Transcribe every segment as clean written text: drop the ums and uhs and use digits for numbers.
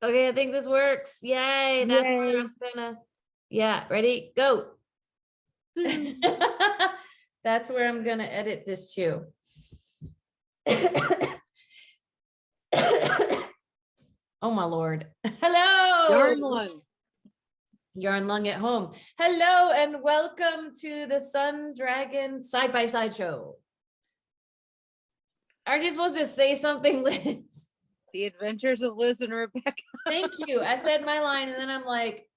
Okay, I think this works. Yay. That's where I'm gonna, yeah, ready, go. That's where I'm gonna edit this too. Oh my Lord. Hello. Yarn lung. Yarn lung at home. Hello and welcome to the Sun Dragon Side-by-Sideshow. Aren't you supposed to say something, Liz? The Adventures of Liz and Rebecca. Thank you. I said my line and then I'm like,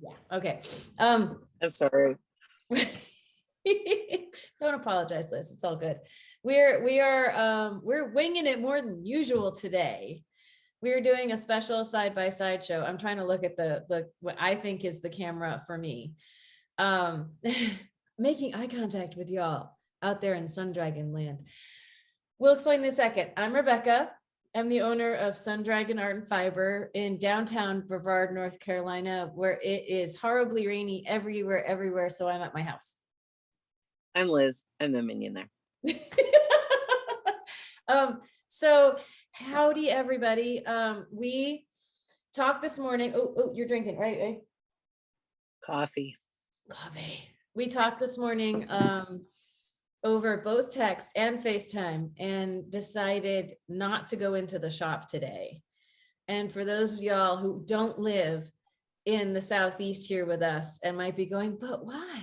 yeah, okay. I'm sorry. Don't apologize, Liz. It's all good. We're winging it more than usual today. We're doing a special side-by-side show. I'm trying to look at the what I think is the camera for me. Making eye contact with y'all out there in Sun Dragon land. We'll explain in a second. I'm Rebecca. I'm the owner of Sun Dragon Art and Fiber in downtown Brevard, North Carolina, where it is horribly rainy everywhere. So I'm at my house. I'm Liz. I'm the minion there. So howdy, everybody. We talked this morning. Oh, you're drinking, right? Coffee. We talked this morning over both text and FaceTime and decided not to go into the shop today. And for those of y'all who don't live in the Southeast here with us and might be going, but why?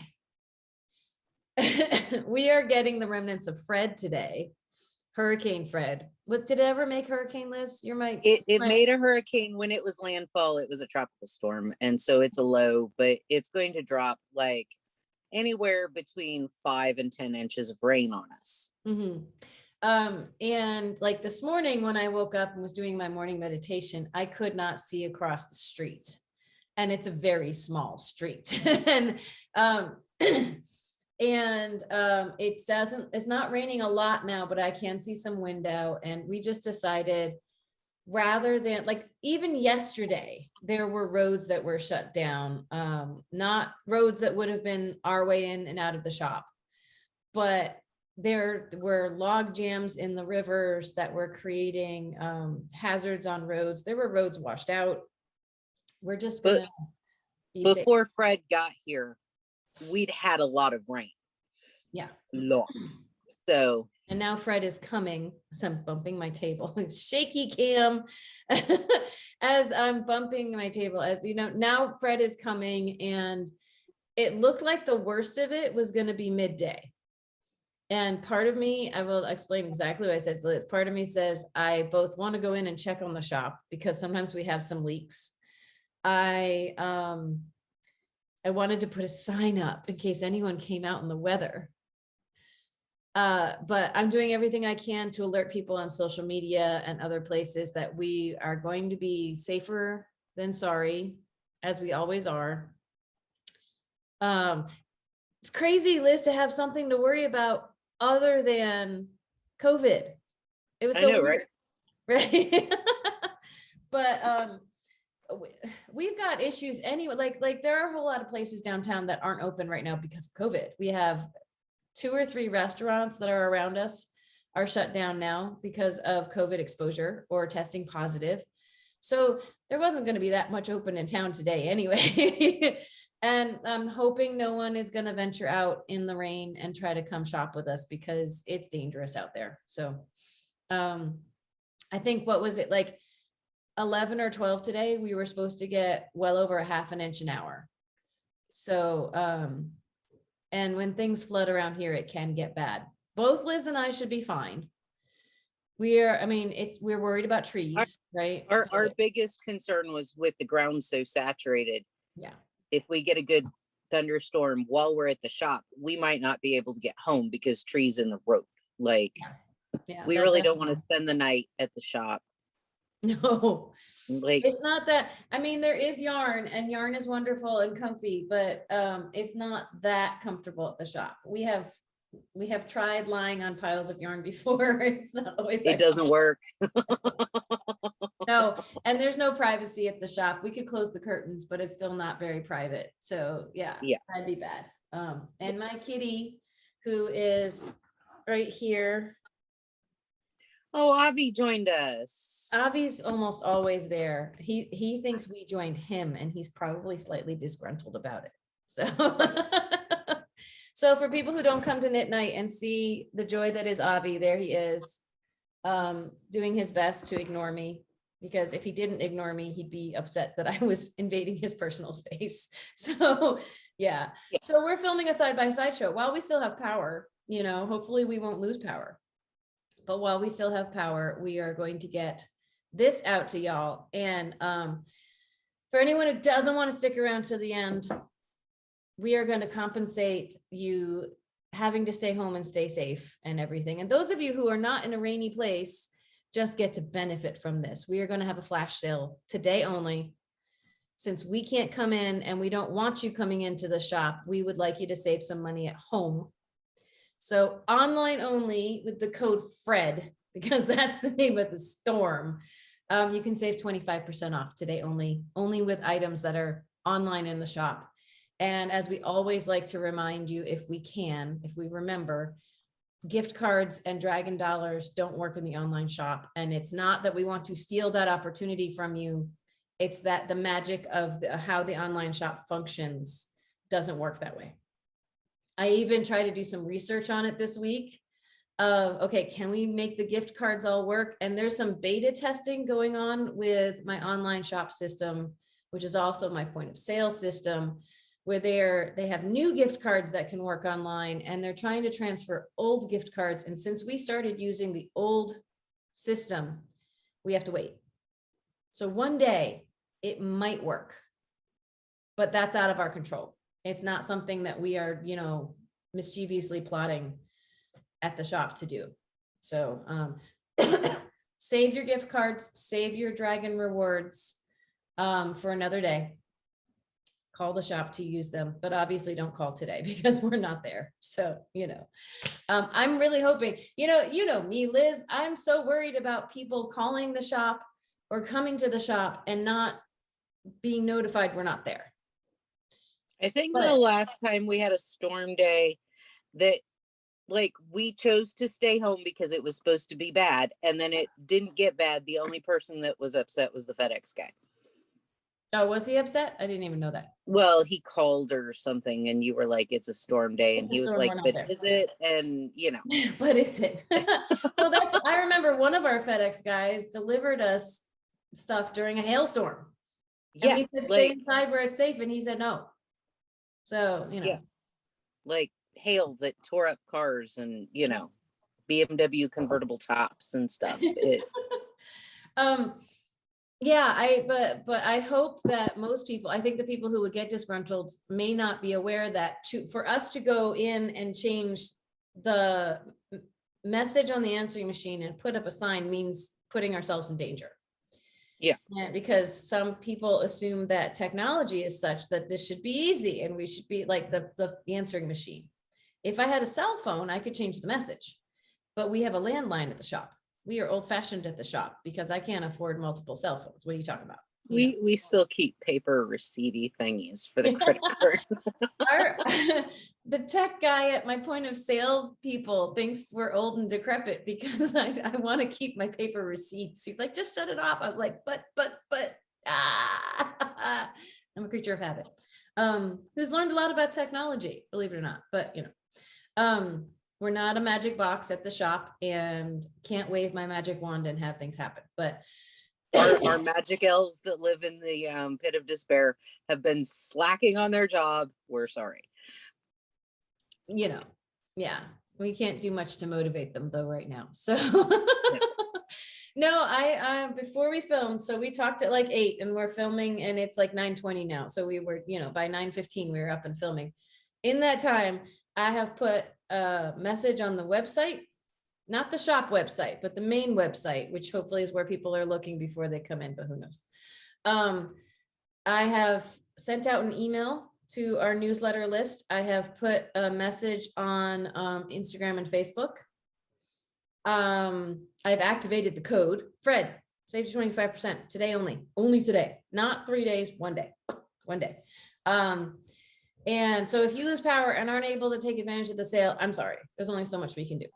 We are getting the remnants of Fred today. Hurricane Fred. What did it ever make hurricane, Liz? It made a hurricane when it was landfall. It was a tropical storm. And so it's a low, but it's going to drop like anywhere between 5 and 10 inches of rain on us. Mm-hmm. And like this morning when I woke up and was doing my morning meditation, I could not see across the street. And it's a very small street. And it's not raining a lot now, but I can see some wind out. And we just decided, rather than, like, even yesterday, there were roads that were shut down, not roads that would have been our way in and out of the shop, but there were log jams in the rivers that were creating hazards on roads. There were roads washed out. We're just gonna before Fred got here, we'd had a lot of rain. Yeah. Lots. So. And now Fred is coming. So I'm bumping my table. Shaky cam. As I'm bumping my table, as you know, now Fred is coming, and it looked like the worst of it was going to be midday. And part of me, I will explain exactly what I said to Liz. Part of me says, I both want to go in and check on the shop because sometimes we have some leaks. I wanted to put a sign up in case anyone came out in the weather. But I'm doing everything I can to alert people on social media and other places that we are going to be safer than sorry, as we always are. It's crazy, Liz, to have something to worry about other than COVID. It was so weird, right? But we've got issues anyway. Like there are a whole lot of places downtown that aren't open right now because of COVID. We have 2 or 3 restaurants that are around us are shut down now because of COVID exposure or testing positive. So there wasn't going to be that much open in town today anyway. And I'm hoping no one is going to venture out in the rain and try to come shop with us because it's dangerous out there. So I think, what was it, like 11 or 12 today? We were supposed to get well over a half an inch an hour. So, and when things flood around here, it can get bad. Both Liz and I should be fine. We're worried about trees, right? Our biggest concern was with the ground so saturated. Yeah. If we get a good thunderstorm while we're at the shop, we might not be able to get home because trees in the road. Like, yeah, we really don't want to spend the night at the shop. No, like, it's not that. I mean, there is yarn, and yarn is wonderful and comfy, but it's not that comfortable at the shop. We have tried lying on piles of yarn before. It's not always that. It doesn't work. No, and there's no privacy at the shop. We could close the curtains, but it's still not very private. So yeah, that'd be bad. And my kitty, who is right here. Oh, Avi joined us. Avi's almost always there. He thinks we joined him, and he's probably slightly disgruntled about it. So, so for people who don't come to Knit Night and see the joy that is Avi, there he is, doing his best to ignore me. Because if he didn't ignore me, he'd be upset that I was invading his personal space. So yeah. So we're filming a side-by-side show while we still have power. You know, hopefully we won't lose power. But while we still have power, we are going to get this out to y'all. And for anyone who doesn't want to stick around to the end, we are going to compensate you having to stay home and stay safe and everything. And those of you who are not in a rainy place just get to benefit from this. We are going to have a flash sale today only. Since we can't come in and we don't want you coming into the shop, we would like you to save some money at home. So online only with the code FRED, because that's the name of the storm. You can save 25% off today only with items that are online in the shop. And as we always like to remind you, if we remember, gift cards and dragon dollars don't work in the online shop. And it's not that we want to steal that opportunity from you. It's that the magic of how the online shop functions doesn't work that way. I even tried to do some research on it this week of, okay, can we make the gift cards all work? And there's some beta testing going on with my online shop system, which is also my point of sale system, where they have new gift cards that can work online, and they're trying to transfer old gift cards. And since we started using the old system, we have to wait. So one day it might work, but that's out of our control. It's not something that we are, you know, mischievously plotting at the shop to do. So save your gift cards, save your dragon rewards for another day. Call the shop to use them, but obviously don't call today because we're not there. So, you know, I'm really hoping, you know me, Liz, I'm so worried about people calling the shop or coming to the shop and not being notified we're not there. I think the last time we had a storm day that like we chose to stay home because it was supposed to be bad, and then it didn't get bad. The only person that was upset was the FedEx guy. Oh, was he upset? I didn't even know that. Well, he called or something and you were like, it's a storm day. And he was like, but is it? And you know, but is it? Well, I remember one of our FedEx guys delivered us stuff during a hailstorm. And we said, stay inside where it's safe. And he said, no. So, you know, like hail that tore up cars and, you know, BMW convertible tops and stuff. Yeah, but I hope that most people, I think the people who would get disgruntled may not be aware that for us to go in and change the message on the answering machine and put up a sign means putting ourselves in danger. Yeah, because some people assume that technology is such that this should be easy and we should be like the answering machine. If I had a cell phone, I could change the message, but we have a landline at the shop. We are old-fashioned at the shop because I can't afford multiple cell phones. What are you talking about? We still keep paper receipt thingies for the credit card. The tech guy at my point of sale people thinks we're old and decrepit because I want to keep my paper receipts. He's like, just shut it off. I was like, but I'm a creature of habit. Who's learned a lot about technology, believe it or not. But you know, we're not a magic box at the shop and can't wave my magic wand and have things happen. But our magic elves that live in the pit of despair have been slacking on their job. We're sorry. You know, yeah, we can't do much to motivate them though right now. So no, I before we filmed, so we talked at like 8 and we're filming and it's like 9:20 now. So we were, you know, by 9:15 we were up and filming. In that time, I have put a message on the website, not the shop website, but the main website, which hopefully is where people are looking before they come in, but who knows. I have sent out an email to our newsletter list. I have put a message on Instagram and Facebook. I've activated the code. Fred, save you 25% today only today, not 3 days, one day. And so if you lose power and aren't able to take advantage of the sale, I'm sorry, there's only so much we can do.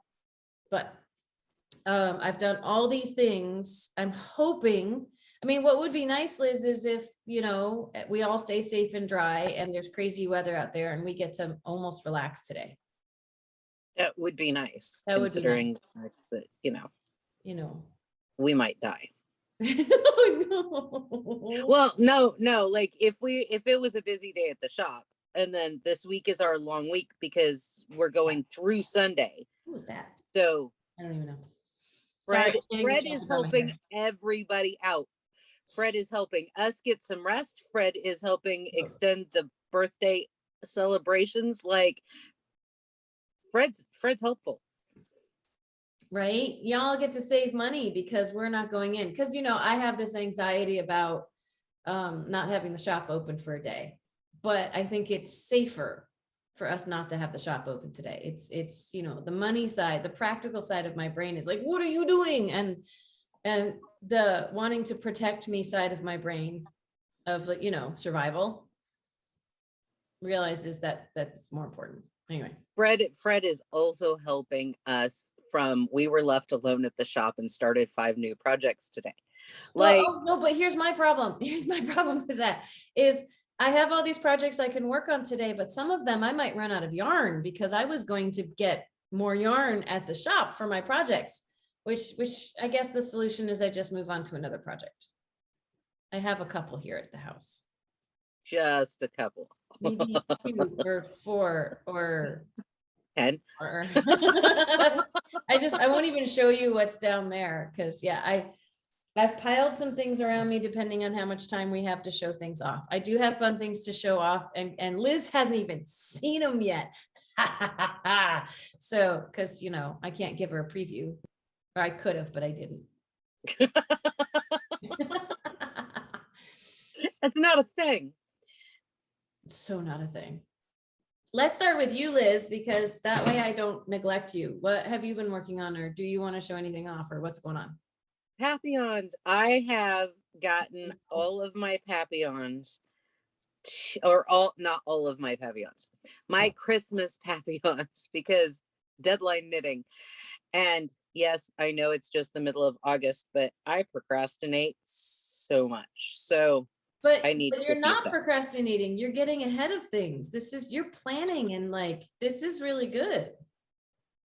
But I've done all these things. I'm hoping, I mean, what would be nice, Liz, is if, you know, we all stay safe and dry and there's crazy weather out there and we get to almost relax today. That would be nice, That would be considering nice. the fact that, you know, we might die. No. Well, no, like if it was a busy day at the shop, and then this week is our long week because we're going through Sunday. Who was that? So I don't even know. Fred Sorry, is helping everybody out. Fred is helping us get some rest. Fred is helping extend the birthday celebrations. Like Fred's helpful. Right? Y'all get to save money because we're not going in. Because, you know, I have this anxiety about not having the shop open for a day, but I think it's safer for us not to have the shop open today. It's, you know, the money side, the practical side of my brain is like, what are you doing? And the wanting to protect me side of my brain of, like, you know, survival realizes that that's more important. Anyway. Fred is also helping us from, we were left alone at the shop and started 5 new projects today. Like, well, no, but here's my problem. Here's my problem with that is I have all these projects I can work on today, but some of them I might run out of yarn because I was going to get more yarn at the shop for my projects, which I guess the solution is I just move on to another project. I have a couple here at the house. Just a couple. Maybe 2 or 4 or 10. I won't even show you what's down there because yeah, I've piled some things around me depending on how much time we have to show things off. I do have fun things to show off, and Liz hasn't even seen them yet. So, because, you know, I can't give her a preview, or I could have, but I didn't. That's not a thing. It's so not a thing. Let's start with you, Liz, because that way I don't neglect you. What have you been working on, or do you want to show anything off, or what's going on? Papillons. I have gotten all of my Papillons, not all of my Papillons, my Christmas Papillons, because deadline knitting. And yes, I know it's just the middle of August, but I procrastinate so much. So but I need to you're not procrastinating. You're getting ahead of things. You're planning, and like, this is really good.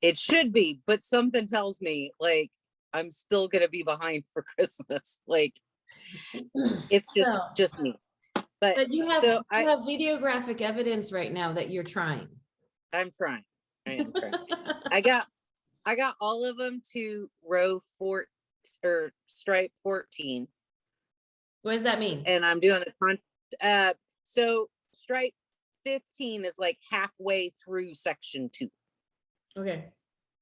It should be, but something tells me like I'm still gonna be behind for Christmas. Like it's just me. But you have videographic evidence right now that you're trying. I'm trying. I am trying. I got all of them to row 4 or stripe 14. What does that mean? And I'm doing the so stripe 15 is like halfway through section 2. Okay.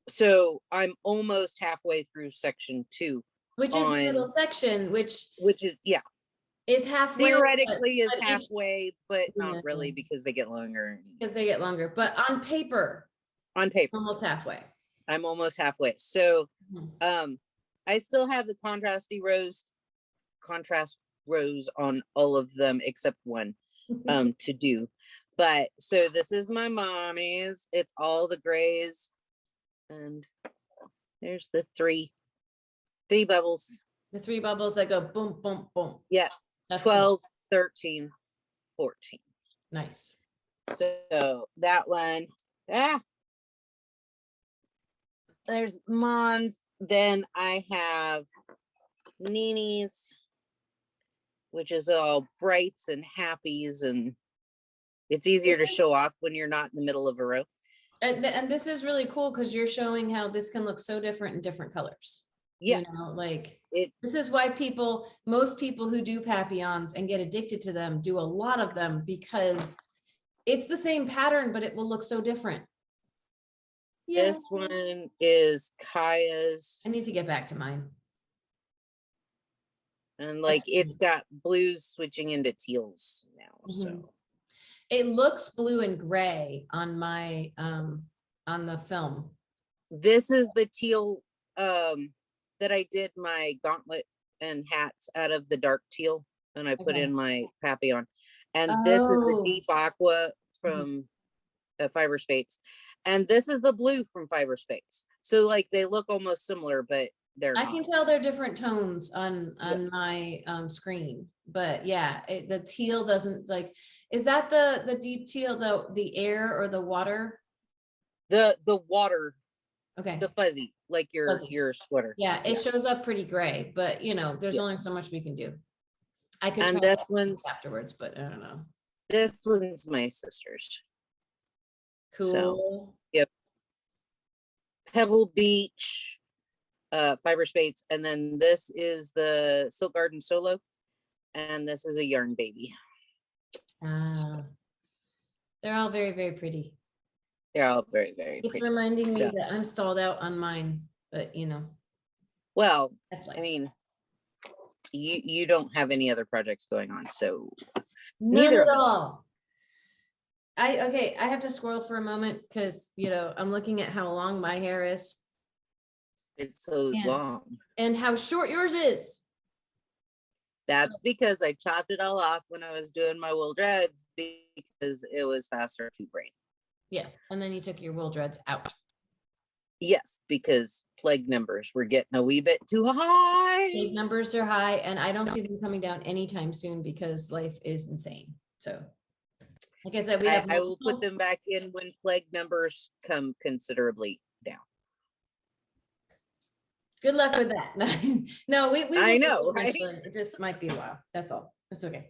So I'm almost halfway through section 2. Which is the middle section, which is, yeah. Is halfway. Theoretically is halfway, but not really because they get longer. But on paper. Almost halfway. I'm almost halfway. So I still have the contrast rows on all of them except one to do. But so this is my mommy's. It's all the grays. And there's the three bubbles. The 3 bubbles that go boom, boom, boom. Yeah. That's 12, cool. 13, 14. Nice. So that one. There's Mom's. Then I have Nini's, which is all brights and happies, and it's easier to show off when you're not in the middle of a row. And this is really cool because you're showing how this can look so different in different colors. Yeah, you know, like this is why most people who do Papillons and get addicted to them do a lot of them, because it's the same pattern, but it will look so different. Yeah. This one is Kaya's. I need to get back to mine. And like it's got blues switching into teals now. So it looks blue and gray on my on the film. This is the teal that I did my gauntlet and hats out of the dark teal, and I put in my Papillon. And this is the deep aqua from Fiber Spates. And this is the blue from Fiber Spates. So like they look almost similar, but they're I not. can tell they're different tones on Yeah. my screen, but yeah, the teal doesn't like, is that the deep teal, the air or the water? The water, Okay. the fuzzy, like Fuzzy. your sweater. Yeah, it shows up pretty gray, but you know, there's Yeah. only so much we can do. I could And try this that one's afterwards, but I don't know. this one's my sister's. Cool. So, yep. Pebble Beach, fiber spades, and then this is the Silk Garden Solo, and this is a Yarn Baby. They're all very, very pretty. They're all very, very It's pretty. reminding me that I'm stalled out on mine, but you know. Well, that's like, I mean, you don't have any other projects going on, so none at all. I have to scroll for a moment because you know I'm looking at how long my hair is. It's so long. And how short yours is. That's because I chopped it all off when I was doing my wool dreads because it was faster to braid. Yes, and then you took your wool dreads out. Yes, because plague numbers were getting a wee bit too high. Plague numbers are high, and I don't see them coming down anytime soon because life is insane. So, like I said, I will put them back in when plague numbers come considerably down. Good luck with that. No, we I know, right? It just might be a while. That's all. That's okay.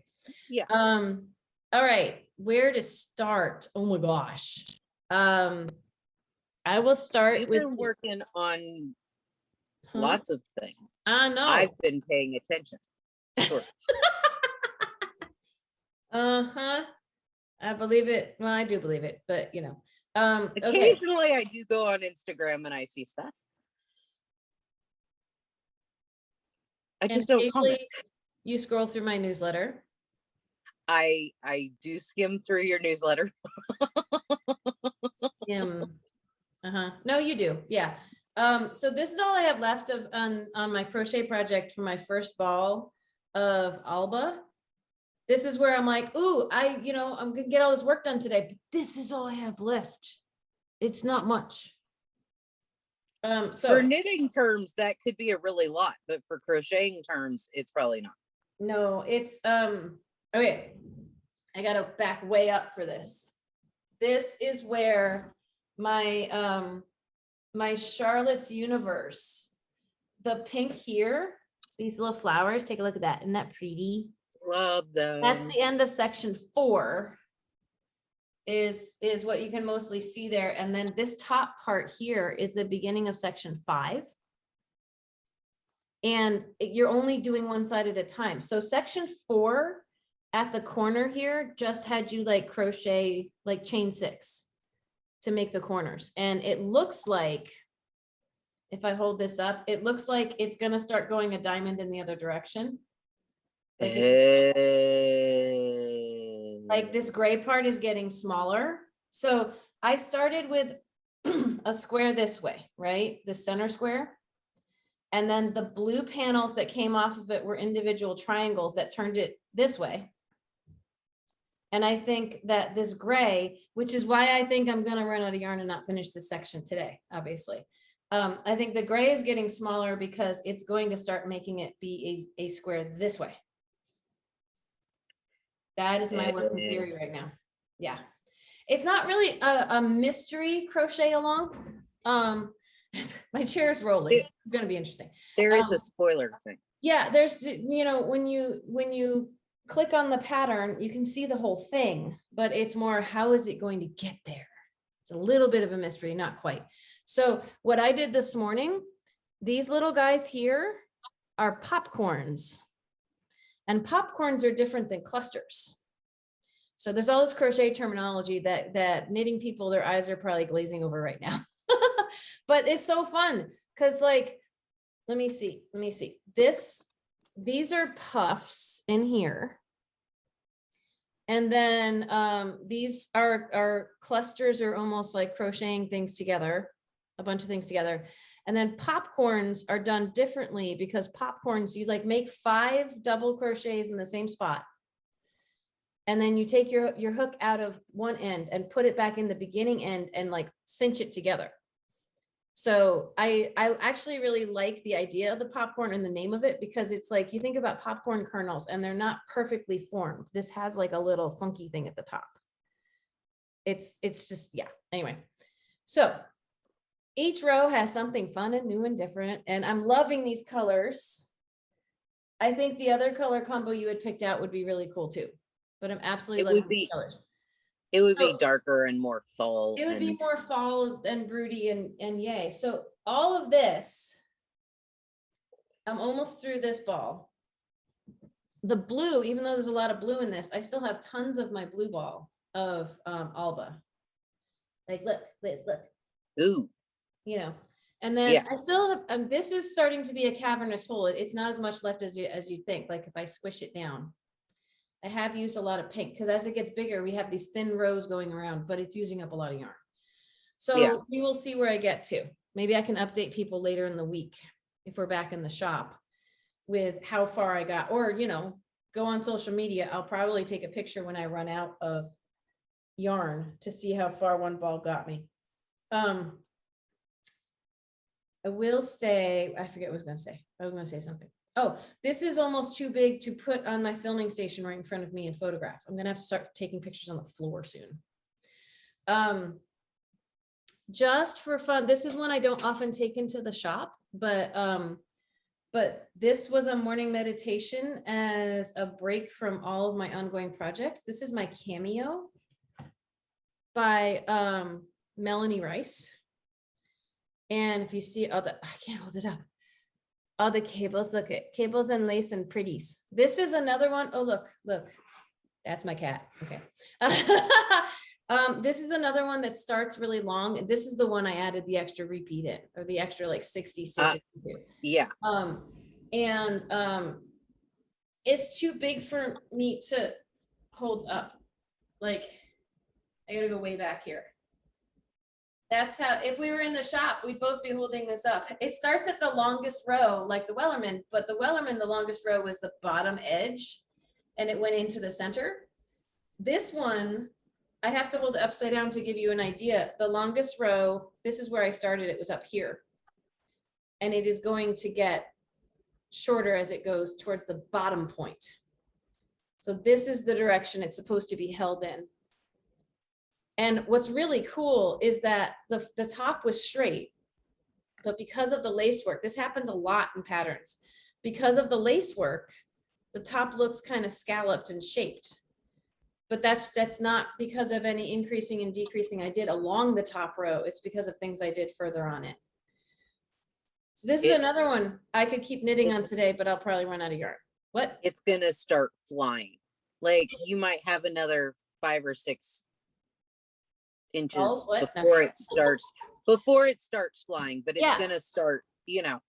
Yeah. All right. Where to start? Oh my gosh. I will start You've with been working on lots of things. I know. I've been paying attention. Sure. I believe it. Well, I do believe it, but you know. Occasionally I do go on Instagram and I see stuff. I just don't comment. You scroll through my newsletter. I do skim through your newsletter. Skim. No, you do. Yeah. So this is all I have left of on my crochet project for my first ball of Alba. This is where I'm like, ooh, I'm gonna get all this work done today, but this is all I have left. It's not much. So for knitting terms, that could be a really lot, but for crocheting terms, it's probably not. No, it's okay. I gotta back way up for this. This is where my my Charlotte's Universe, the pink here, these little flowers, take a look at that. Isn't that pretty? Love them. That's the end of section 4 is what you can mostly see there. And then this top part here is the beginning of section 5. And you're only doing one side at a time. So section 4 at the corner here just had you like crochet like chain 6 to make the corners. And it looks like, if I hold this up, it looks like it's going to start going a diamond in the other direction. Like this gray part is getting smaller. So I started with a square this way, right? The center square. And then the blue panels that came off of it were individual triangles that turned it this way. And I think that this gray, which is why I think I'm going to run out of yarn and not finish this section today, obviously. I think the gray is getting smaller because it's going to start making it be a square this way. That is my working theory right now. Yeah. It's not really a mystery crochet along. My chair is rolling. It's going to be interesting. There is a spoiler thing. Yeah, there's, when you click on the pattern, you can see the whole thing, but it's more, how is it going to get there? It's a little bit of a mystery, not quite. So what I did this morning, these little guys here are popcorns. And popcorns are different than clusters. So there's all this crochet terminology that knitting people, their eyes are probably glazing over right now. But it's so fun because like, let me see. These are puffs in here. And then these are clusters, or almost like crocheting things together, a bunch of things together. And then popcorns are done differently because popcorns, you like make 5 double crochets in the same spot. And then you take your hook out of one end and put it back in the beginning end and like cinch it together. So I actually really like the idea of the popcorn and the name of it, because it's like, you think about popcorn kernels and they're not perfectly formed. This has like a little funky thing at the top. It's just, yeah. Anyway, so each row has something fun and new and different, and I'm loving these colors. I think the other color combo you had picked out would be really cool too, but I'm absolutely loving these colors. It would be darker and more fall. It would be more fall and broody and yay. So all of this, I'm almost through this ball. The blue, even though there's a lot of blue in this, I still have tons of my blue ball of Alba. Like, look, Liz, look. Ooh. You know, and then I still have, this is starting to be a cavernous hole. It's not as much left as you'd think. Like if I squish it down, I have used a lot of pink, because as it gets bigger, we have these thin rows going around, but it's using up a lot of yarn. So we will see where I get to. Maybe I can update people later in the week if we're back in the shop with how far I got, or, you know, go on social media. I'll probably take a picture when I run out of yarn to see how far one ball got me. I will say, I forget what I was going to say. I was going to say something. Oh, this is almost too big to put on my filming station right in front of me and photograph. I'm going to have to start taking pictures on the floor soon. Just for fun, this is one I don't often take into the shop, but this was a morning meditation as a break from all of my ongoing projects. This is my Cameo by Melanie Rice. And if you see all the, I can't hold it up. All the cables, look at cables and lace and pretties. This is another one. Oh, look, that's my cat. Okay. This is another one that starts really long. This is the one I added the extra repeat in, or the extra like 60 stitches into. Yeah. It's too big for me to hold up. Like, I gotta go way back here. That's how, if we were in the shop, we'd both be holding this up. It starts at the longest row, like the Wellerman, but the Wellerman, the longest row was the bottom edge and it went into the center. This one, I have to hold it upside down to give you an idea. The longest row, this is where I started, it was up here. And it is going to get shorter as it goes towards the bottom point. So this is the direction it's supposed to be held in. And what's really cool is that the top was straight, but because of the lace work, this happens a lot in patterns. Because of the lace work, the top looks kind of scalloped and shaped. But that's not because of any increasing and decreasing I did along the top row. It's because of things I did further on it. So this is another one I could keep knitting on today, but I'll probably run out of yarn. What? It's gonna start flying. Like you might have another 5 or 6 inches before it starts flying, but it's gonna start, you know.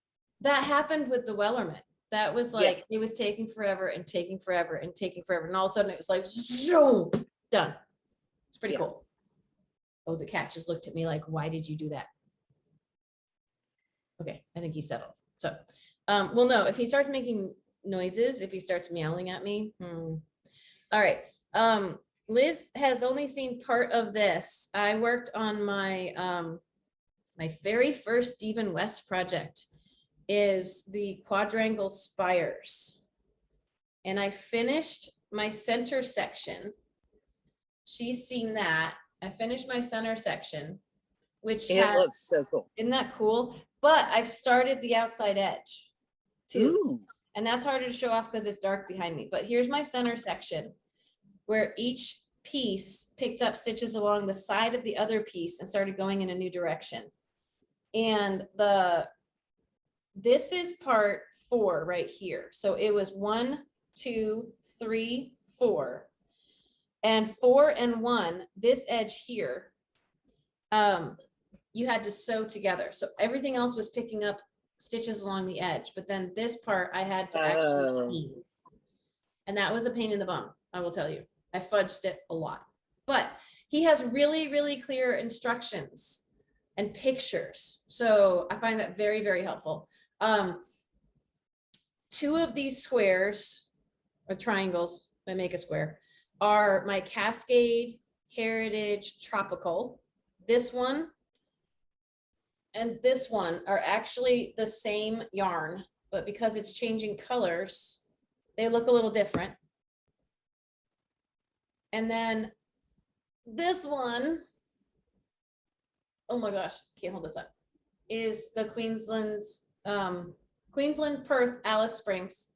That happened with the Wellerman. That was like, it was taking forever and taking forever and taking forever. And all of a sudden it was like, zoom, done. It's pretty cool. Oh, the cat just looked at me like, why did you do that? Okay, I think he settled. So, well, no, if he starts making noises, if he starts meowing at me, all right. Liz has only seen part of this. I worked on my my very first Stephen West project is the Quadrangle Spires. And I finished my center section. She's seen that. I finished my center section, which looks so cool. Isn't that cool? But I've started the outside edge too. Ooh. And that's harder to show off because it's dark behind me. But here's my center section, where each piece picked up stitches along the side of the other piece and started going in a new direction. And this is part 4 right here. So it was 1, 2, 3, 4. And 4 and 1, this edge here, you had to sew together. So everything else was picking up stitches along the edge, but then this part I had to actually seam. And that was a pain in the bum, I will tell you. I fudged it a lot, but he has really, really clear instructions and pictures. So I find that very, very helpful. 2 of these squares or triangles that make a square are my Cascade Heritage Tropical. This one and this one are actually the same yarn, but because it's changing colors, they look a little different. And then this one, oh my gosh, can't hold this up, is the Queensland Perth Alice Springs.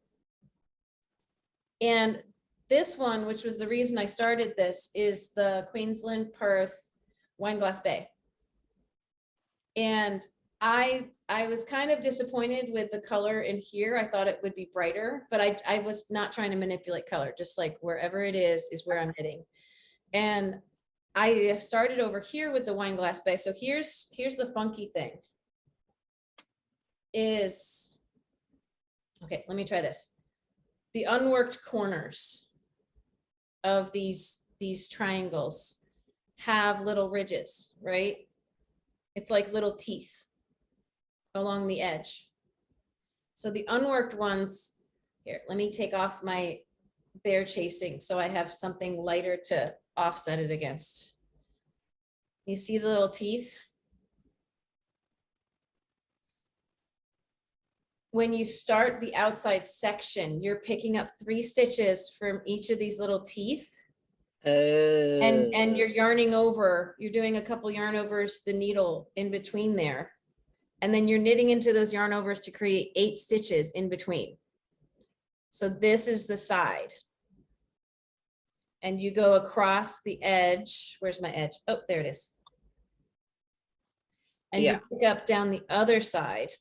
And this one, which was the reason I started this, is the Queensland Perth Wineglass Bay. And I was kind of disappointed with the color in here. I thought it would be brighter, but I was not trying to manipulate color, just like wherever it is where I'm knitting. And I have started over here with the Wineglass Bay. So here's the funky thing is, okay, let me try this. The unworked corners of these triangles have little ridges, right? It's like little teeth along the edge. So the unworked ones, here, let me take off my bear chasing so I have something lighter to offset it against. You see the little teeth? When you start the outside section, you're picking up 3 stitches from each of these little teeth. And you're yarning over, you're doing a couple yarn overs the needle in between there. And then you're knitting into those yarn overs to create 8 stitches in between. So this is the side. And you go across the edge. Where's my edge? Oh, there it is. And you pick up down the other side.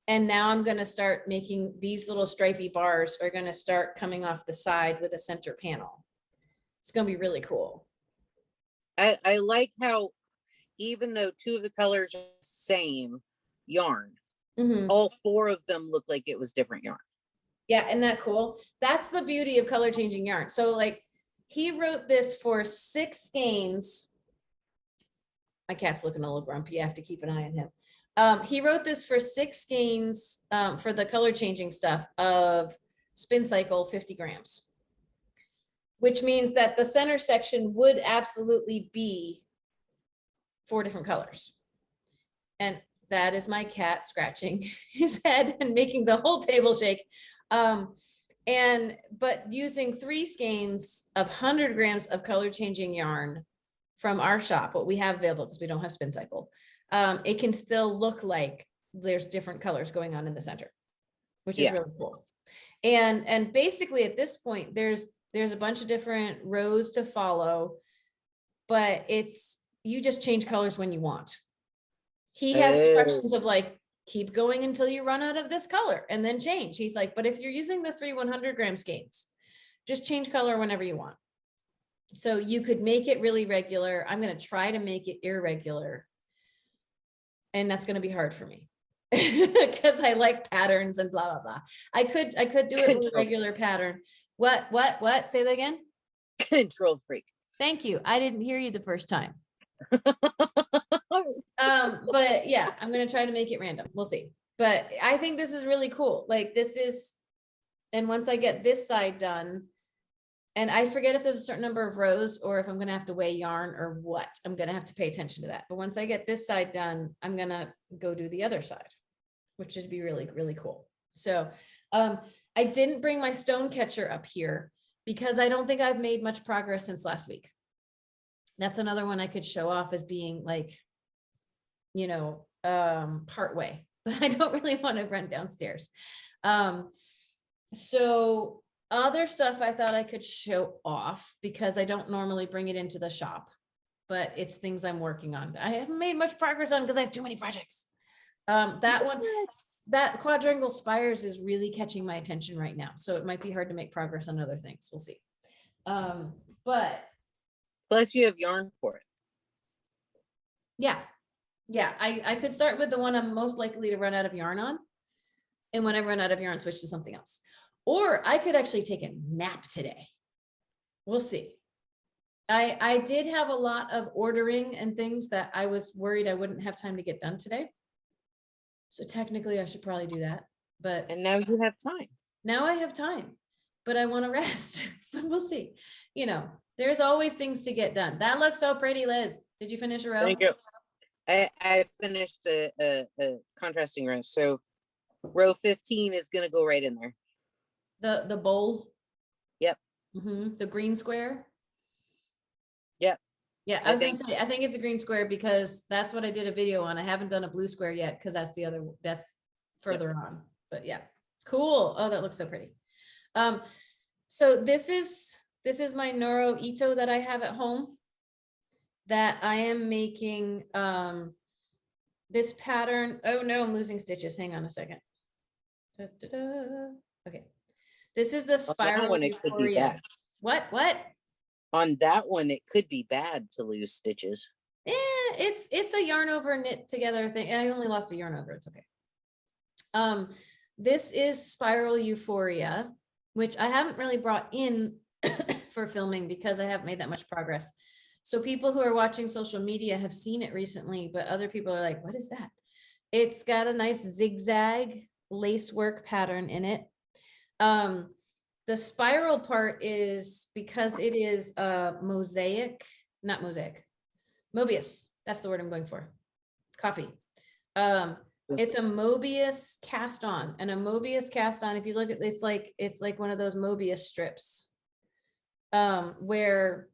And now I'm going to start making these little stripy bars are going to start coming off the side with a center panel. It's going to be really cool. I like how even though 2 of the colors are the same yarn, all 4 of them look like it was different yarn. Yeah, isn't that cool? That's the beauty of color changing yarn. So like he wrote this for 6 skeins. My cat's looking a little grumpy. I have to keep an eye on him. He wrote this for 6 skeins for the color changing stuff of spin cycle 50 grams, which means that the center section would absolutely be 4 different colors. And that is my cat scratching his head and making the whole table shake. But using 3 skeins of 100 grams of color changing yarn from our shop, what we have available because we don't have spin cycle, it can still look like there's different colors going on in the center, which is really cool. And basically at this point, there's a bunch of different rows to follow, but you just change colors when you want. He has instructions of like, keep going until you run out of this color and then change. He's like, but if you're using the 3 100 gram skeins, just change color whenever you want. So you could make it really regular. I'm going to try to make it irregular. And that's going to be hard for me because I like patterns and blah, blah, blah. I could do it with a regular pattern. What? Say that again. Control freak. Thank you. I didn't hear you the first time. But yeah, I'm going to try to make it random. We'll see. But I think this is really cool. Like this is, and once I get this side done, and I forget if there's a certain number of rows or if I'm going to have to weigh yarn or what, I'm going to have to pay attention to that. But once I get this side done, I'm going to go do the other side, which would be really, really cool. So, I didn't bring my stone catcher up here because I don't think I've made much progress since last week. That's another one I could show off as being like, you know, part way, but I don't really want to run downstairs. So other stuff I thought I could show off because I don't normally bring it into the shop, but it's things I'm working on. I haven't made much progress on because I have too many projects. That Quadrangle Spires is really catching my attention right now. So it might be hard to make progress on other things. We'll see. But plus you have yarn for it. Yeah. I could start with the one I'm most likely to run out of yarn on. And when I run out of yarn, switch to something else. Or I could actually take a nap today. We'll see. I did have a lot of ordering and things that I was worried I wouldn't have time to get done today. So technically I should probably do that. And now you have time. Now I have time, but I want to rest. We'll see. You know, there's always things to get done. That looks so pretty, Liz. Did you finish a row? Thank you. I finished a contrasting row. So row 15 is going to go right in there. The bowl? Yep. The green square? Yep. Yeah, I was gonna say, I think it's a green square because that's what I did a video on. I haven't done a blue square yet because that's further on. But yeah, cool. Oh, that looks so pretty. So this is my Noro Ito that I have at home that I am making this pattern. Oh no, I'm losing stitches. Hang on a second. Okay. This is the spiral Euphoria. What? On that one, it could be bad to lose stitches. Yeah, it's a yarn over knit together thing. I only lost a yarn over. It's okay. This is spiral Euphoria, which I haven't really brought in for filming because I haven't made that much progress. So people who are watching social media have seen it recently, but other people are like, what is that? It's got a nice zigzag lace work pattern in it. The spiral part is because it is Mobius. That's the word I'm going for. Coffee. It's a Mobius cast on, and a Mobius cast on, if you look at it's like one of those Mobius strips, where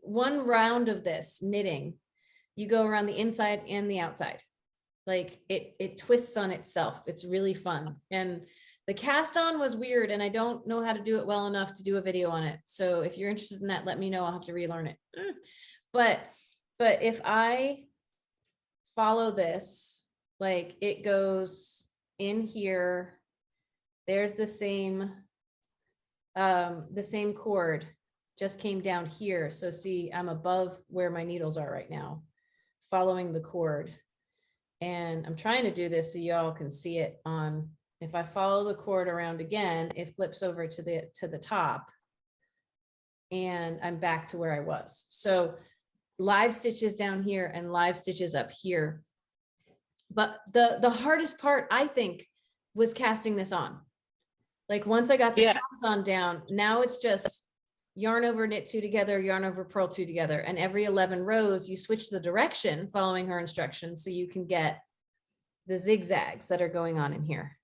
one round of this knitting, you go around the inside and the outside. Like it twists on itself. It's really fun. And the cast on was weird, and I don't know how to do it well enough to do a video on it. So if you're interested in that, let me know. I'll have to relearn it. But if I follow this, like it goes in here, there's the same cord just came down here. So see, I'm above where my needles are right now, following the cord. And I'm trying to do this so y'all can see it on. If I follow the cord around again, it flips over to the top, and I'm back to where I was. So live stitches down here and live stitches up here. But the hardest part, I think, was casting this on. Like once I got the cast on down, now it's just yarn over knit 2 together, yarn over purl 2 together. And every 11 rows, you switch the direction following her instructions so you can get the zigzags that are going on in here.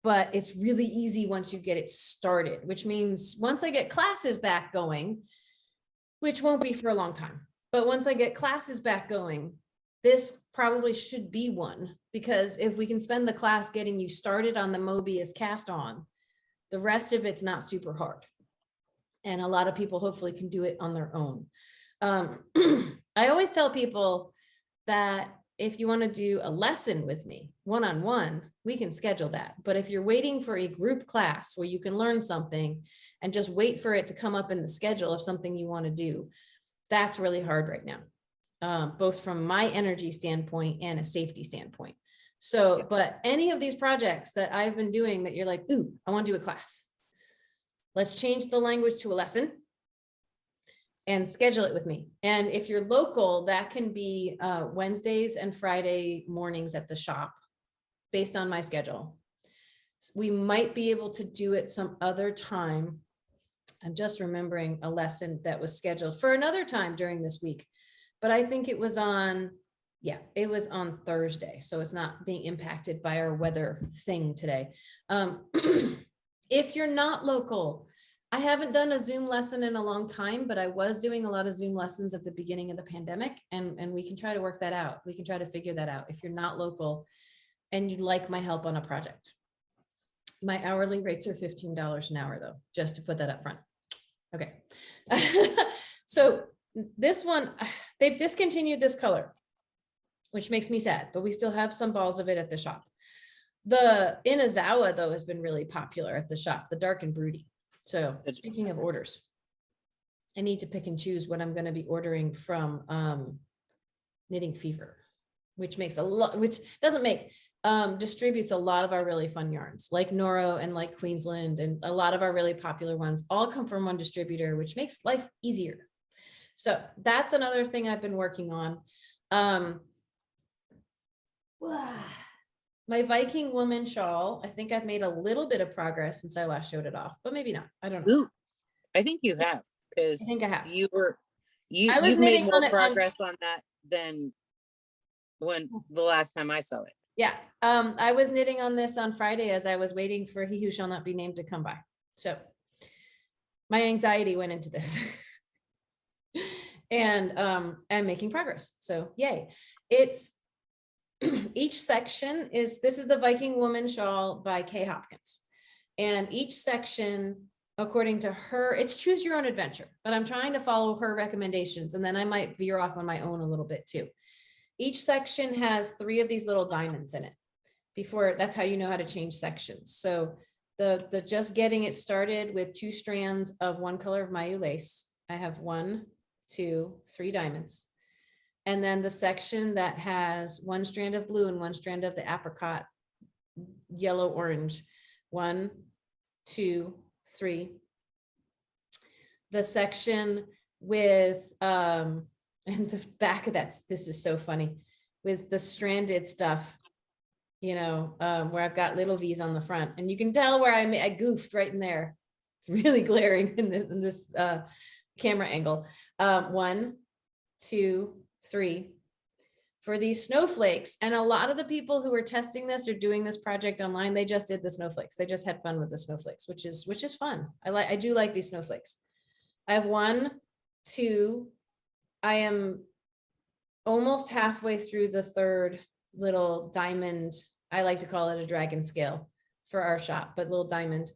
But it's really easy once you get it started, which means once I get classes back going, which won't be for a long time, but once I get classes back going, this probably should be one, because if we can spend the class getting you started on the Mobius cast on, the rest of it's not super hard. And a lot of people hopefully can do it on their own. I always tell people that if you want to do a lesson with me one-on-one, we can schedule that. But if you're waiting for a group class where you can learn something and just wait for it to come up in the schedule of something you want to do, that's really hard right now, both from my energy standpoint and a safety standpoint. So, but any of these projects that I've been doing that you're like, ooh, I want to do a class. Let's change the language to a lesson and schedule it with me. And if you're local, that can be Wednesdays and Friday mornings at the shop based on my schedule. We might be able to do it some other time. I'm just remembering a lesson that was scheduled for another time during this week, but I think it was on, it was on Thursday. So it's not being impacted by our weather thing today. If you're not local, I haven't done a Zoom lesson in a long time, but I was doing a lot of Zoom lessons at the beginning of the pandemic, and we can try to work that out. We can try to figure that out. If you're not local and you'd like my help on a project, my hourly rates are $15 an hour though, just to put that up front. Okay. So this one, they've discontinued this color, which makes me sad, but we still have some balls of it at the shop. The Inazawa though has been really popular at the shop, the dark and broody. So speaking of orders, I need to pick and choose what I'm going to be ordering from Knitting Fever, which makes a lot, which doesn't make, distributes a lot of our really fun yarns like Noro and like Queensland, and a lot of our really popular ones all come from one distributor, which makes life easier. So that's another thing I've been working on. My Viking woman shawl, I think I've made a little bit of progress since I last showed it off, but maybe not. I don't know. Ooh, I think you have, because I think I have. You've made more progress on that than when the last time I saw it. Yeah. I was knitting on this on Friday as I was waiting for He Who Shall Not Be Named to come by. So my anxiety went into this. And I'm making progress. So yay. It's each section is, this is the Viking Woman Shawl by Kay Hopkins. And each section, according to her, it's choose your own adventure, but I'm trying to follow her recommendations, and then I might veer off on my own a little bit too. Each section has 3 of these little diamonds in it. Before, that's how you know how to change sections. So the just getting it started with 2 strands of one color of Mayu lace. I have 1, 2, 3 diamonds. And then the section that has 1 strand of blue and 1 strand of the apricot, yellow, orange, 1, 2, 3. The section with, and the back of that, this is so funny, with the stranded stuff, you know, where I've got little V's on the front, and you can tell where I goofed right in there. It's really glaring in this camera angle. 1, 2, 3 for these snowflakes. And a lot of the people who are testing this or doing this project online, they just did the snowflakes. They just had fun with the snowflakes, which is fun. I do like these snowflakes. I have 1, 2, I am almost halfway through the 3rd little diamond. I like to call it a dragon scale for our shop, but little diamond.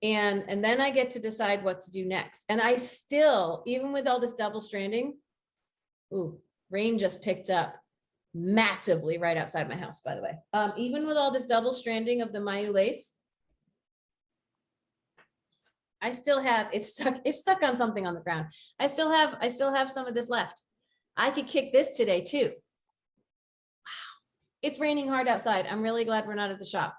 And then I get to decide what to do next. And I still, even with all this double stranding, ooh, rain just picked up massively right outside my house, by the way. Even with all this double stranding of the Mayu lace, I still have, it's stuck on something on the ground. I still have some of this left. I could kick this today too. Wow. It's raining hard outside. I'm really glad we're not at the shop.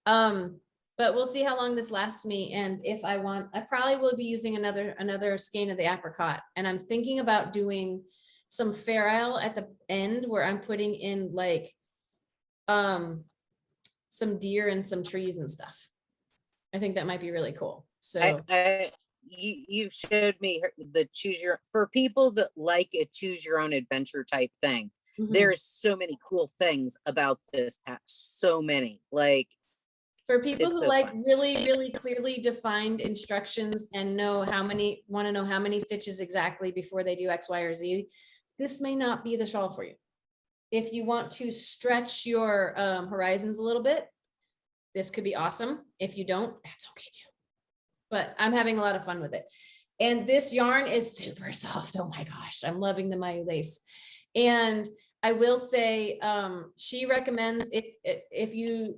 But we'll see how long this lasts me. And if I want, I probably will be using another skein of the apricot. And I'm thinking about doing some fair isle at the end where I'm putting in like some deer and some trees and stuff. I think that might be really cool. So you showed me the for people that like a choose your own adventure type thing. There's so many cool things about this pack. So many, like, for people who like really clearly defined instructions and want to know how many stitches exactly before they do X, Y, or Z, this may not be the shawl for you. If you want to stretch your horizons a little bit, this could be awesome. If you don't, that's okay too. But I'm having a lot of fun with it. And this yarn is super soft. Oh my gosh, I'm loving the Mayu lace. And I will say, she recommends if you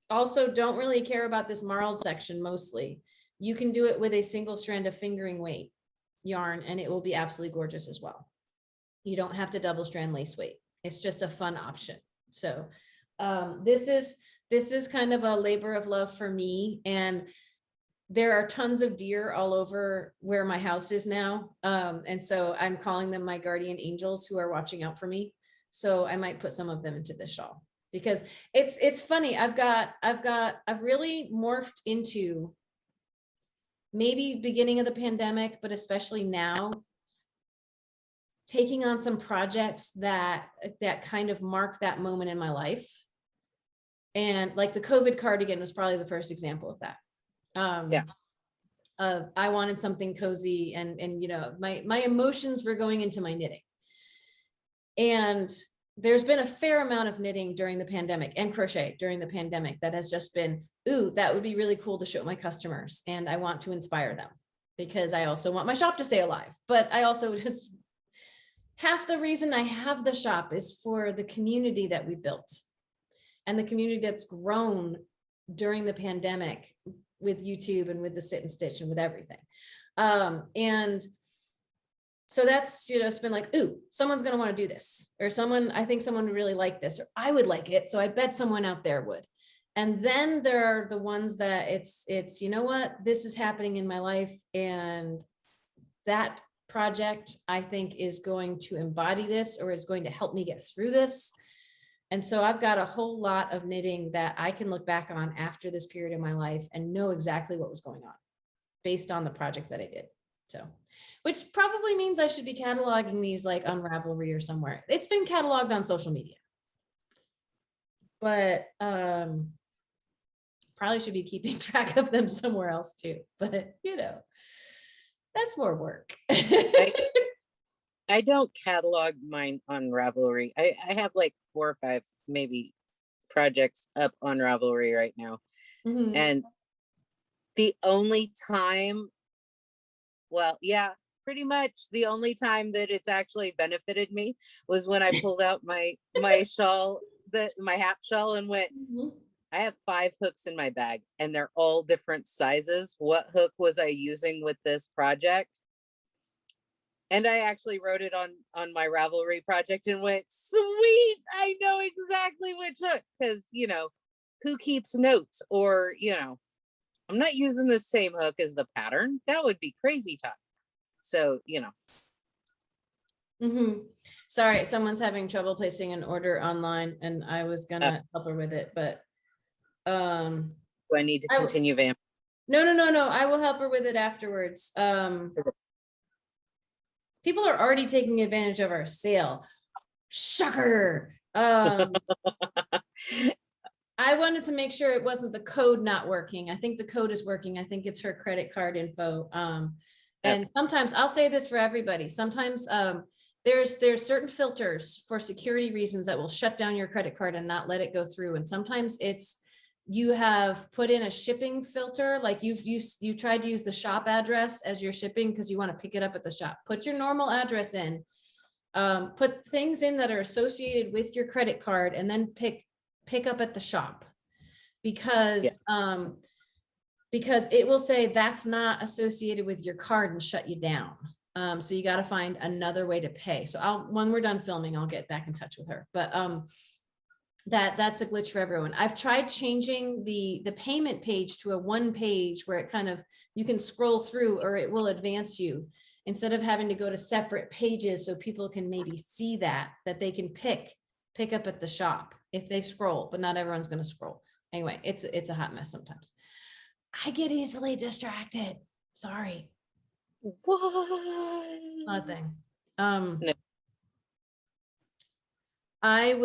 also don't really care about this marled section mostly, you can do it with a single strand of fingering weight yarn and it will be absolutely gorgeous as well. You don't have to double strand lace weight. It's just a fun option. So this is kind of a labor of love for me. And there are tons of deer all over where my house is now. And so I'm calling them my guardian angels who are watching out for me. So I might put some of them into this shawl because it's funny. I've really morphed into, maybe beginning of the pandemic, but especially now, taking on some projects that kind of mark that moment in my life. And like the COVID cardigan was probably the first example of that. I wanted something cozy and you know, my emotions were going into my knitting. And there's been a fair amount of knitting during the pandemic and crochet during the pandemic that has just been, ooh, that would be really cool to show my customers. And I want to inspire them because I also want my shop to stay alive. But I also just, half the reason I have the shop is for the community that we built and the community that's grown during the pandemic with YouTube and with the sit and stitch and with everything. And so that's, you know, it's been like, ooh, someone's going to want to do this, or I think someone would really like this, or I would like it. So I bet someone out there would. And then there are the ones that it's, you know what, this is happening in my life. And that project I think is going to embody this, or is going to help me get through this. And so I've got a whole lot of knitting that I can look back on after this period in my life and know exactly what was going on based on the project that I did. So, which probably means I should be cataloging these like on Ravelry or somewhere. It's been cataloged on social media, but probably should be keeping track of them somewhere else too. But you know, that's more work. I don't catalog mine on Ravelry. I have like 4 or 5 maybe projects up on Ravelry right now. Mm-hmm. And the only time, well, yeah, pretty much the only time that it's actually benefited me was when I pulled out my shawl, my half shawl, and went, Mm-hmm. I have 5 hooks in my bag and they're all different sizes. What hook was I using with this project? And I actually wrote it on my Ravelry project and went, sweet, I know exactly which hook, because, you know, who keeps notes? Or, you know, I'm not using the same hook as the pattern. That would be crazy talk. So, you know. Mm-hmm. Sorry, someone's having trouble placing an order online and I was gonna help her with it, but do I need to continue vamp? No. I will help her with it afterwards. People are already taking advantage of our sale. Shocker. I wanted to make sure it wasn't the code not working. I think the code is working. I think it's her credit card info. And sometimes I'll say this for everybody. Sometimes there's certain filters for security reasons that will shut down your credit card and not let it go through. And sometimes it's you have put in a shipping filter, like you tried to use the shop address as your shipping because you want to pick it up at the shop. Put your normal address in, put things in that are associated with your credit card, and then pick up at the shop, because it will say that's not associated with your card and shut you down. So you got to find another way to pay. So when we're done filming, I'll get back in touch with her. But that's a glitch for everyone. I've tried changing the payment page to a one page where it kind of, you can scroll through or it will advance you instead of having to go to separate pages so people can maybe see that they can pick up at the shop if they scroll, but not everyone's going to scroll. Anyway, it's a hot mess sometimes. I get easily distracted. Sorry. What? Not a thing. No. I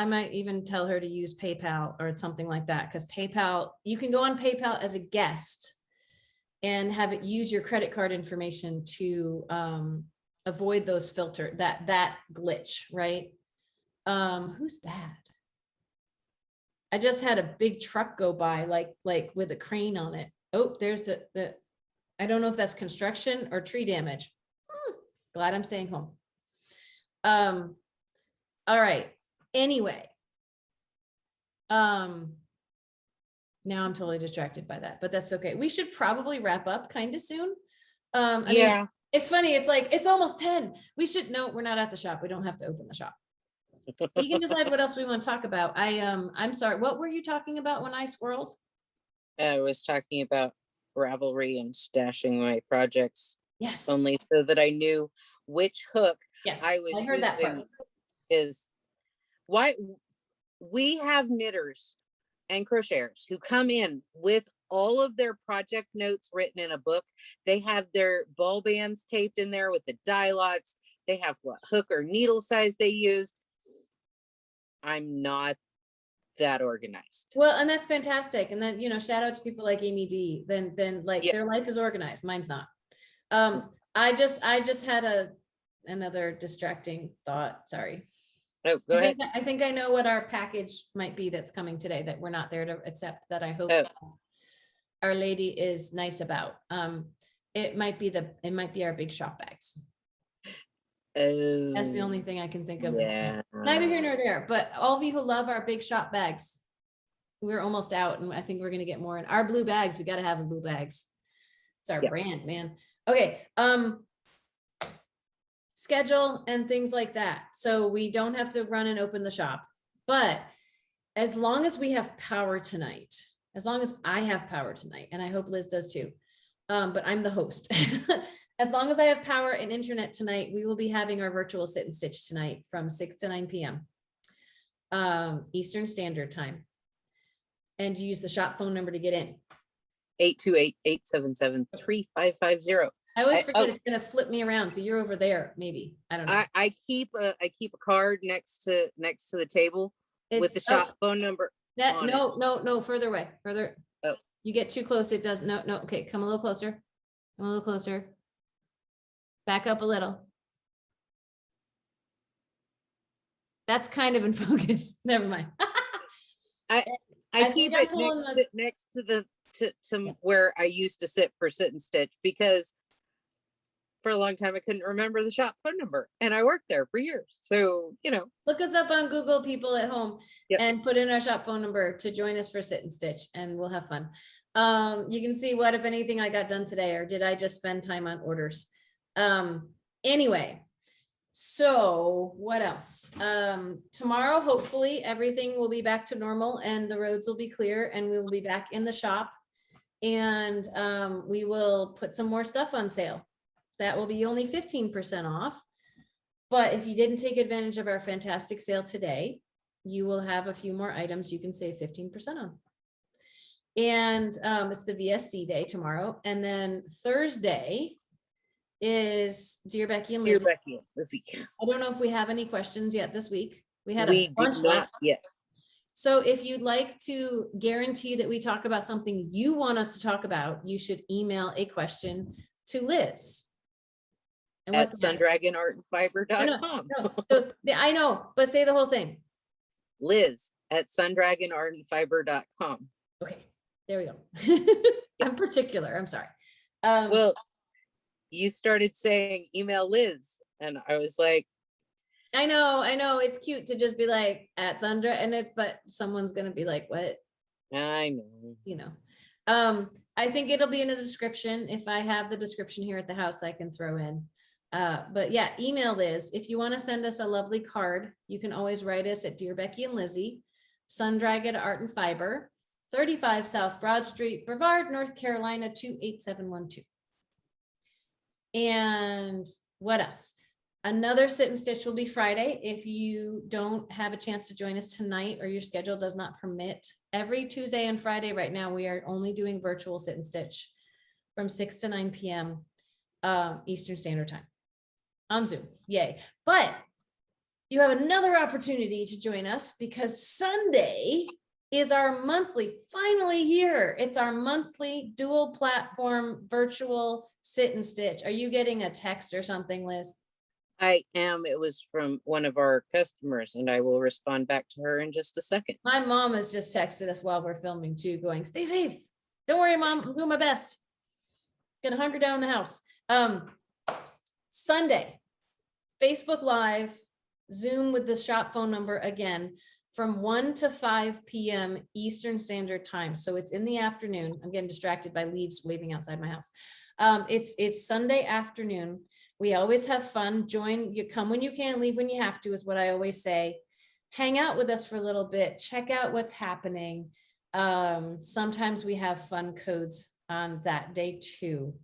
might even tell her to use PayPal or something like that, because PayPal, you can go on PayPal as a guest and have it use your credit card information to avoid those filter, that glitch, right? Who's that? I just had a big truck go by, like with a crane on it. Oh, there's the I don't know if that's construction or tree damage. Glad I'm staying home. All right. Anyway, now I'm totally distracted by that, but that's okay. We should probably wrap up kind of soon. I mean, it's funny. It's like, it's almost 10. No, we're not at the shop. We don't have to open the shop. We can decide what else we want to talk about. I'm sorry. What were you talking about when I squirreled? I was talking about Ravelry and stashing my projects. Yes. Only so that I knew which hook I heard that part. Is why we have knitters and crocheters who come in with all of their project notes written in a book. They have their ball bands taped in there with the dialogues. They have what hook or needle size they use. I'm not that organized. Well, and that's fantastic. And then, shout out to people like Amy D. Then their life is organized. Mine's not. I just had another distracting thought. Sorry. Oh, go ahead. I think I know what our package might be that's coming today that we're not there to accept, that I hope Our Lady is nice about. It might be our big shop bags. That's the only thing I can think of. Yeah. Neither here nor there, but all of you who love our big shop bags, we're almost out, and I think we're going to get more in our blue bags. We got to have the blue bags. It's our brand, man. Okay. Schedule and things like that. So we don't have to run and open the shop, but as long as we have power tonight, as long as I have power tonight, and I hope Liz does too, but I'm the host. As long as I have power and internet tonight, we will be having our virtual sit and stitch tonight from 6 to 9 p.m. Eastern Standard Time. And use the shop phone number to get in. 828-877-3550. I always forget it's gonna flip me around. So you're over there, maybe. I don't know. I keep a card next to the table with the shop phone number. No, further away. Further. Oh. You get too close, it does. No. Okay, come a little closer. Come a little closer. Back up a little. That's kind of in focus. Never mind. I keep it next to the where I used to sit for sit and stitch, because for a long time I couldn't remember the shop phone number, and I worked there for years. So, look us up on Google, people at home, and put in our shop phone number to join us for sit and stitch, and we'll have fun. You can see what, if anything, I got done today, or did I just spend time on orders? Anyway, so what else? Tomorrow, hopefully everything will be back to normal and the roads will be clear, and we will be back in the shop, and we will put some more stuff on sale. That will be only 15% off. But if you didn't take advantage of our fantastic sale today, you will have a few more items you can save 15% on. And it's the VSC day tomorrow. And then Thursday is Dear Becky and Lizzie. I don't know if we have any questions yet this week. We did not yet. So if you'd like to guarantee that we talk about something you want us to talk about, you should email a question to Liz. At sundragonartandfiber.com. I know, but say the whole thing. Liz at sundragonartandfiber.com. Okay, there we go. I'm particular. I'm sorry. Well, you started saying email Liz, and I was like, I know. It's cute to just be like at Sundra, and but someone's gonna be like, what? I know. I think it'll be in the description. If I have the description here at the house, I can throw in. But yeah, email Liz. If you want to send us a lovely card, you can always write us at Dear Becky and Lizzie, Sundragon Art and Fiber, 35 South Broad Street, Brevard, North Carolina, 28712. And what else? Another sit and stitch will be Friday. If you don't have a chance to join us tonight, or your schedule does not permit, every Tuesday and Friday right now, we are only doing virtual sit and stitch from 6 to 9 p.m. Eastern Standard Time on Zoom. Yay. But you have another opportunity to join us, because Sunday is our monthly, finally here. It's our monthly dual platform virtual sit and stitch. Are you getting a text or something, Liz? I am. It was from one of our customers, and I will respond back to her in just a second. My mom has just texted us while we're filming too, going, stay safe. Don't worry, Mom, I'm doing my best. Gonna hunker down in the house. Sunday, Facebook Live, Zoom with the shop phone number again, from 1 to 5 p.m. Eastern Standard Time. So it's in the afternoon. I'm getting distracted by leaves waving outside my house. It's Sunday afternoon. We always have fun. You come when you can, leave when you have to, is what I always say. Hang out with us for a little bit. Check out what's happening. Sometimes we have fun codes on that day too.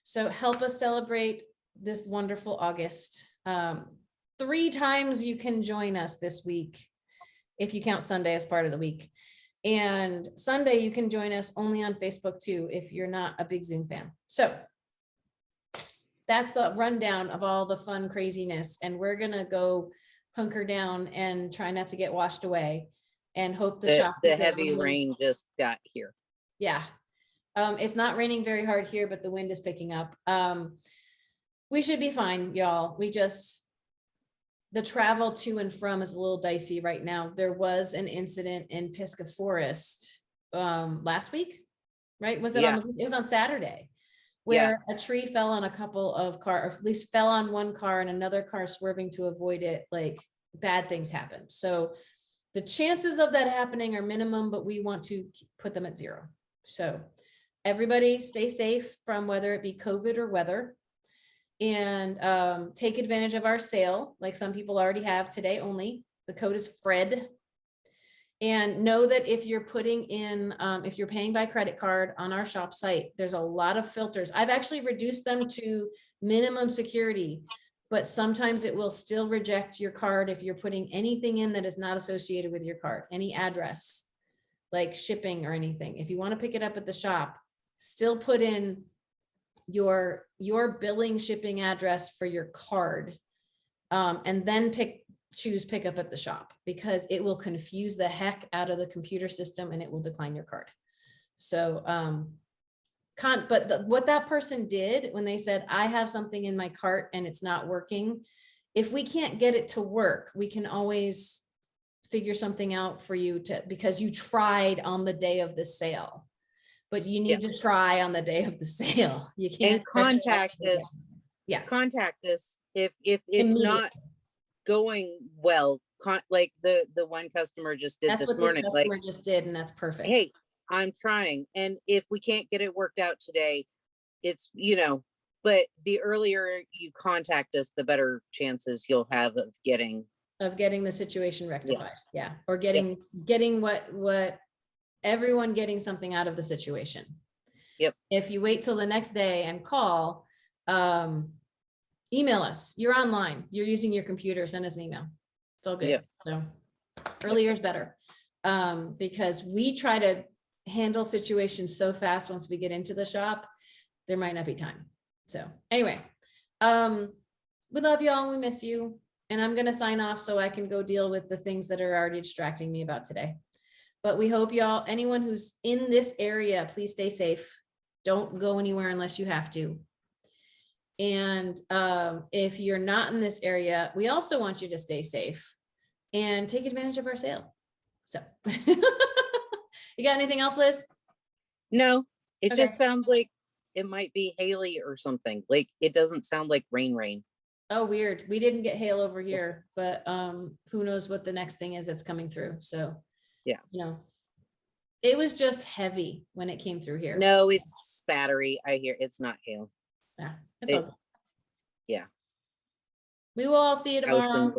So help us celebrate this wonderful August. 3 times you can join us this week, if you count Sunday as part of the week. And Sunday you can join us only on Facebook too, if you're not a big Zoom fan. So that's the rundown of all the fun craziness. And we're gonna go hunker down and try not to get washed away, and hope the heavy rain just got here. Yeah. It's not raining very hard here, but the wind is picking up. We should be fine, y'all. The travel to and from is a little dicey right now. There was an incident in Pisgah Forest last week, right? It was on Saturday, where a tree fell on a couple of cars, or at least fell on one car, and another car swerving to avoid it. Like, bad things happened. So the chances of that happening are minimum, but we want to put them at 0. So everybody stay safe from whether it be COVID or weather, and take advantage of our sale, like some people already have today only. The code is FRED. And know that if you're putting in, if you're paying by credit card on our shop site, there's a lot of filters. I've actually reduced them to minimum security, but sometimes it will still reject your card if you're putting anything in that is not associated with your card, any address, like shipping or anything. If you want to pick it up at the shop, still put in your billing shipping address for your card, and then choose pick up at the shop, because it will confuse the heck out of the computer system and it will decline your card. So what that person did when they said, I have something in my cart and it's not working, if we can't get it to work, we can always figure something out for you because you tried on the day of the sale, but you need to try on the day of the sale. You can't. And contact us. Yeah. Contact us if it's not going well. Like the one customer just did this morning. This customer just did, and that's perfect. Hey, I'm trying. And if we can't get it worked out today, it's, but the earlier you contact us, the better chances you'll have of getting the situation rectified. Yeah. Or getting what everyone getting something out of the situation. Yep. If you wait till the next day and call, email us. You're online, you're using your computer, send us an email. It's all good. Yep. So earlier is better. Because we try to handle situations so fast. Once we get into the shop, there might not be time. So anyway, we love y'all. We miss you. And I'm going to sign off so I can go deal with the things that are already distracting me about today. But we hope y'all, anyone who's in this area, please stay safe. Don't go anywhere unless you have to. And if you're not in this area, we also want you to stay safe and take advantage of our sale. So you got anything else, Liz? No, it just sounds like it might be Haley or something. Like it doesn't sound like rain. Oh, weird. We didn't get hail over here, but who knows what the next thing is that's coming through. So yeah, it was just heavy when it came through here. No, it's spattery. I hear it's not hail. Yeah, it's all good. Yeah. We will all see you tomorrow.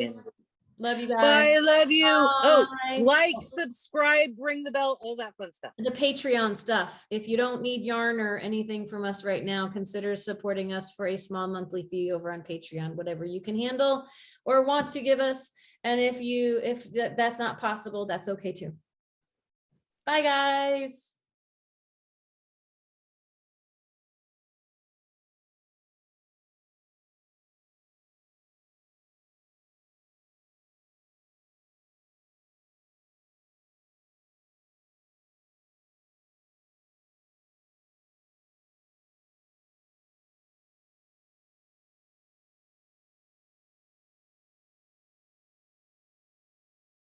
Love you guys. Bye, love you. Bye. Oh, like, subscribe, ring the bell, all that fun stuff. The Patreon stuff. If you don't need yarn or anything from us right now, consider supporting us for a small monthly fee over on Patreon, whatever you can handle or want to give us. And if that's not possible, that's okay too. Bye, guys.